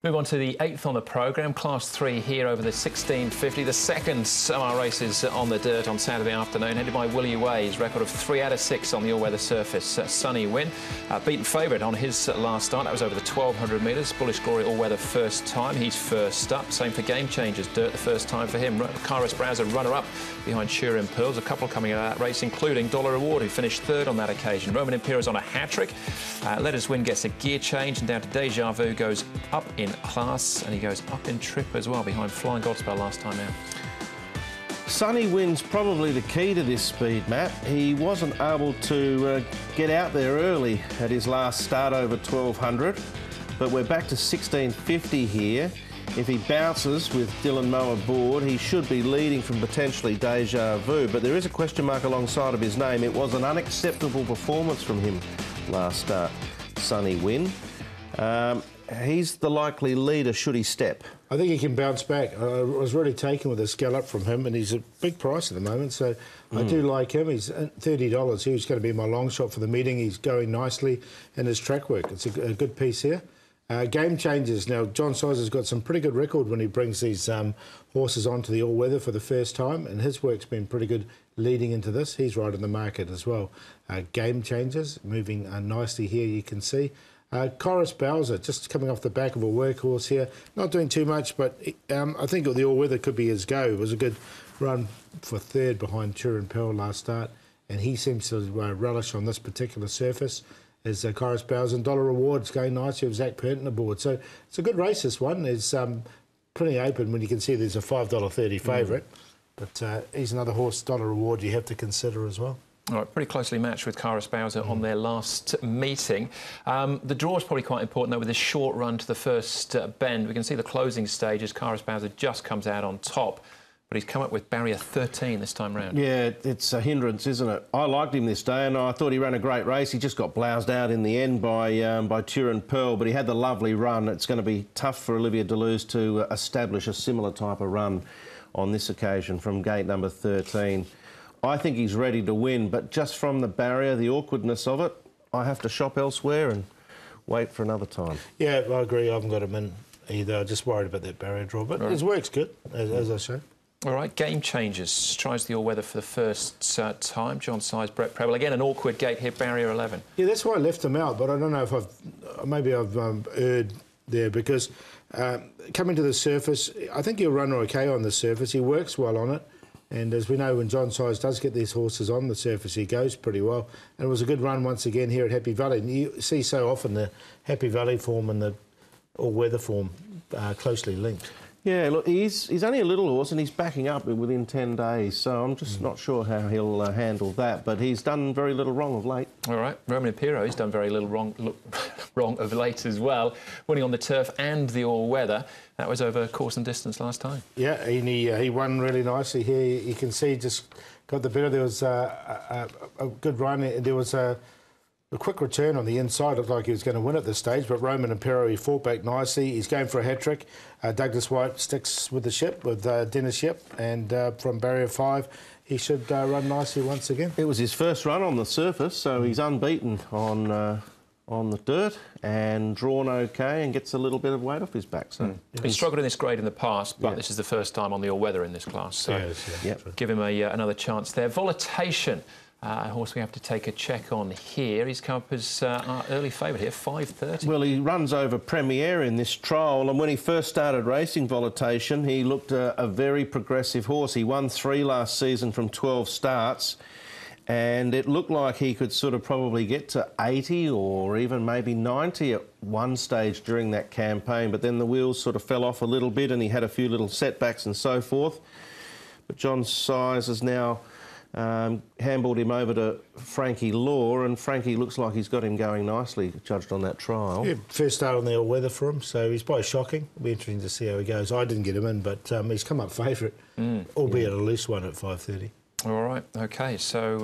Move on to the 8th on the programme, Class 3 here over the 1650. The second summer races on the dirt on Saturday afternoon, headed by Willie Way's record of 3 out of 6 on the all-weather surface. Sunny win, beaten favourite on his last start. That was over the 1200 metres. Bullish Glory all-weather first time. He's first up. Same for Game Changers, dirt the first time for him. Kairos Browser runner-up behind Turin Pearls. A couple coming out of that race, including Dollar Reward, who finished third on that occasion. Roman Imperial's on a hat-trick. Let Us Win gets a gear change, and down to Deja Vu goes up in class, and he goes up in trip as well behind Flying Godspell last time out. Sunny Win's probably the key to this speed, Matt. He wasn't able to get out there early at his last start over 1200, but we're back to 1650 here. If he bounces with Dylan Moe aboard, he should be leading from potentially Deja Vu, but there is a question mark alongside of his name. It was an unacceptable performance from him last start, Sunny Win. He's the likely leader should he step. I think he can bounce back. I was really taken with a scallop from him, and he's a big price at the moment, so I do like him. He's $30. He was going to be my long shot for the meeting. He's going nicely in his track work. It's a good piece here. Game Changers. Now, John Sizer's got some pretty good record when he brings these horses onto the all-weather for the first time, and his work's been pretty good leading into this. He's right in the market as well. Game Changers, moving nicely here, you can see. Kairos Bowser, just coming off the back of a workhorse here. Not doing too much, but I think the all-weather could be his go. It was a good run for third behind Turin Pearl last start, and he seems to relish on this particular surface. As Kairos Bowser, and Dollar Reward's going nicely with Zach Purton aboard. So it's a good race, this one. It's pretty open when you can see there's a $5.30 favourite. But he's another horse, Dollar Reward, you have to consider as well. All right, pretty closely matched with Kairos Bowser on their last meeting. The draw is probably quite important, though, with this short run to the first bend. We can see the closing stages. Kairos Bowser just comes out on top, but he's come up with barrier 13 this time round. Yeah, it's a hindrance, isn't it? I liked him this day, and I thought he ran a great race. He just got bloused out in the end by Turin Pearl, but he had the lovely run. It's going to be tough for Olivia Deleuze to establish a similar type of run on this occasion from gate number 13. I think he's ready to win, but just from the barrier, the awkwardness of it, I have to shop elsewhere and wait for another time. Yeah, I agree. I haven't got him in either. I'm just worried about that barrier draw, but his work's good, as I say. All right, Game Changers tries the all-weather for the first time. John Size, Brett Preble. Again, an awkward gate here, barrier 11. Yeah, that's why I left him out, but I don't know if I've erred there, because coming to the surface, I think he'll run okay on the surface. He works well on it. And as we know, when John Size does get these horses on the surface, he goes pretty well. And it was a good run once again here at Happy Valley. And you see so often the Happy Valley form and the all-weather form closely linked. Yeah, look, he's only a little horse and he's backing up within 10 days, so I'm just not sure how he'll handle that. But he's done very little wrong of late. All right, Roman Imperial, he's done very little wrong of late as well, winning on the turf and the all-weather. That was over course and distance last time. Yeah, and he won really nicely here. You can see just got the better. There was a good run. There was a quick return on the inside. Looked like he was going to win at this stage, but Roman Imperial, he fought back nicely. He's going for a hat-trick. Douglas White sticks with the ship, with Dennis Yip, and from barrier 5, he should run nicely once again. It was his first run on the surface, so he's unbeaten on the dirt and drawn okay and gets a little bit of weight off his back. So he's struggled in this grade in the past, but this is the first time on the all-weather in this class. So give him another chance there. Volatation. A horse we have to take a check on here. He's come up as our early favourite here, 5:30. Well, he runs over Premier in this trial, and when he first started racing Volatation, he looked a very progressive horse. He won 3 last season from 12 starts, and it looked like he could sort of probably get to 80 or even maybe 90 at one stage during that campaign, but then the wheels sort of fell off a little bit and he had a few little setbacks and so forth. But John Size has now handballed him over to Frankie Law, and Frankie looks like he's got him going nicely, judged on that trial. Yeah, first start on the all-weather for him, so he's probably shocking. It'll be interesting to see how he goes. I didn't get him in, but he's come up favourite, albeit a loose one at 5:30. All right, OK, so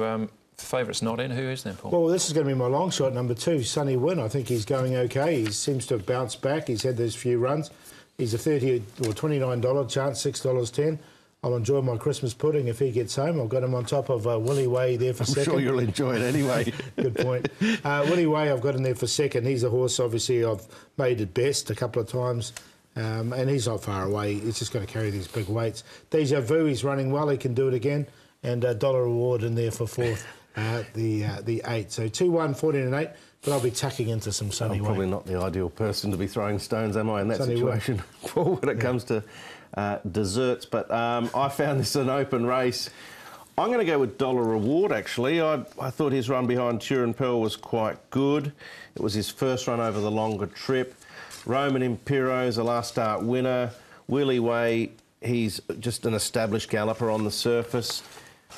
the favourite's not in. Who is then, Paul? Well, this is going to be my long shot, number 2, Sunny Win. I think he's going OK. He seems to have bounced back. He's had those few runs. He's a $30 or $29 chance, $6.10. I'll enjoy my Christmas pudding if he gets home. I've got him on top of Willie Way there for second. I'm sure you'll enjoy it anyway. Good point. Willie Way, I've got him there for second. He's a horse, obviously, I've made it best a couple of times. And he's not far away. He's just going to carry these big weights. Deja Vu, he's running well. He can do it again. And dollar reward in there for fourth, the 8. So 2-1, 14 and 8. But I'll be tucking into some Sunny Way. Probably not the ideal person to be throwing stones, am I, in that Sunny situation when it comes to desserts. But I found this an open race. I'm going to go with dollar reward, actually. I thought his run behind Turin Pearl was quite good. It was his first run over the longer trip. Roman Impero's a last start winner. Willie Way, he's just an established galloper on the surface.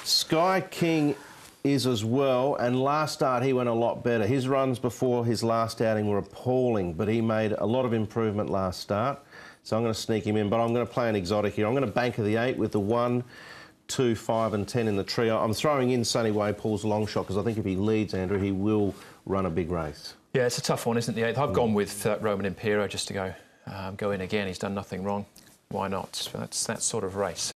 Sky King is as well, and last start he went a lot better. His runs before his last outing were appalling, but he made a lot of improvement last start. So I'm going to sneak him in, but I'm going to play an exotic here. I'm going to bank the 8 with the 1, 2, 5 and 10 in the trio. I'm throwing in Sunny Way, Paul's long shot, because I think if he leads, Andrew, he will run a big race. Yeah, it's a tough one, isn't it, the 8th? I've gone with Roman Impero just to go in again. He's done nothing wrong. Why not? That's that sort of race.